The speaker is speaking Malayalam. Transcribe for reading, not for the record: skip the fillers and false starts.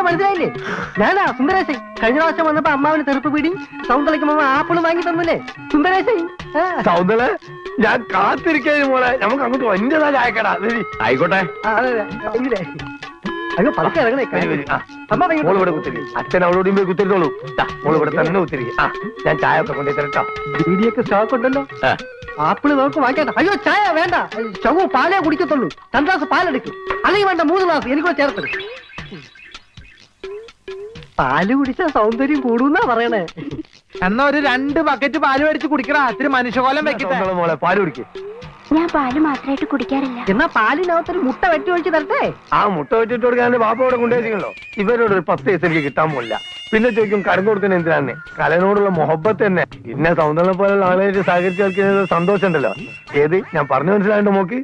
മനസ്സിലായില്ലേ? ഞാനാ സുന്ദരേശൻ. കഴിഞ്ഞ പ്രാവശ്യം വന്നപ്പോ അമ്മാവിന് തെറുപ്പ് പീടി, സൗന്ദര്യക്ക് അമ്മ ആപ്പിള് വാങ്ങി തന്നില്ലേ സുന്ദരേശൻ? സൗന്ദര്യ ഞാൻ കാത്തിരിക്കുന്നു മോളെ, നമുക്ക് അങ്ങോട്ട് വന്യതാ ചായക്കടാ. ആയിക്കോട്ടെ. അയ്യോ പതുക്കെ ഇറങ്ങണേ. മോള് ഇവിടെ കുത്തിരി, അച്ഛൻ അവളോടും പോയി കുത്തിരിത്തോളൂ. മോള് ഇവിടെ തന്നെ കുത്തിരി. ഞാൻ ചായ ഒക്കെ കൊണ്ടു തരട്ടോ. ബീഡിയൊക്കെ സ്റ്റോക്ക് ഉണ്ടല്ലോ. ആപ്പിള് നമുക്ക് വാങ്ങിക്കട്ടെ. അയ്യോ ചായ വേണ്ട, ചവു പാലേ കുടിക്കത്തുള്ളൂ. 2 ഗ്ലാസ് പാലെടുക്കും, അല്ലെങ്കിൽ വേണ്ട 3 ഗ്ലാസ് എനിക്കൂടെ ചേർത്ത്. പാല് കുടിച്ച സൗന്ദര്യം കൂടുന്നാ പറയണേ. എന്നാ ഒരു 2 ബക്കറ്റ് പാല് മേടിച്ച് കുടിക്കടാ, ഇത്തിരി മനുഷ്യകോലം വെക്കട്ടെ. മോളെ പാല് കുടിക്കും. ഞാൻ പാല് മാത്രമായിട്ട് കുടിക്കാറില്ല. എന്നാ പാലിനകത്തൊരു മുട്ട വെട്ടി ഒഴിച്ച് തരട്ടെ? ആ മുട്ട വെച്ചിട്ട് കൊടുക്കാൻ ബാപ്പ ഇവിടെ കൊണ്ടുവച്ചിട്ടുണ്ടല്ലോ. ഇവരോട് ഒരു 10 പൈസ എനിക്ക് കിട്ടാൻ പോലില്ല. പിന്നെ ചോദിക്കും കടന്നു കൊടുക്കുന്ന എന്തിനാണ്? കലനോടുള്ള മൊഹബത്ത് തന്നെ. പിന്നെ സൗന്ദര്യം പോലുള്ള ആളുകളായിട്ട് സഹകരിച്ച് കളിക്കുന്നത് സന്തോഷം ഉണ്ടല്ലോ. ഏത് ഞാൻ പറഞ്ഞു മനസ്സിലായിട്ട് നോക്കി.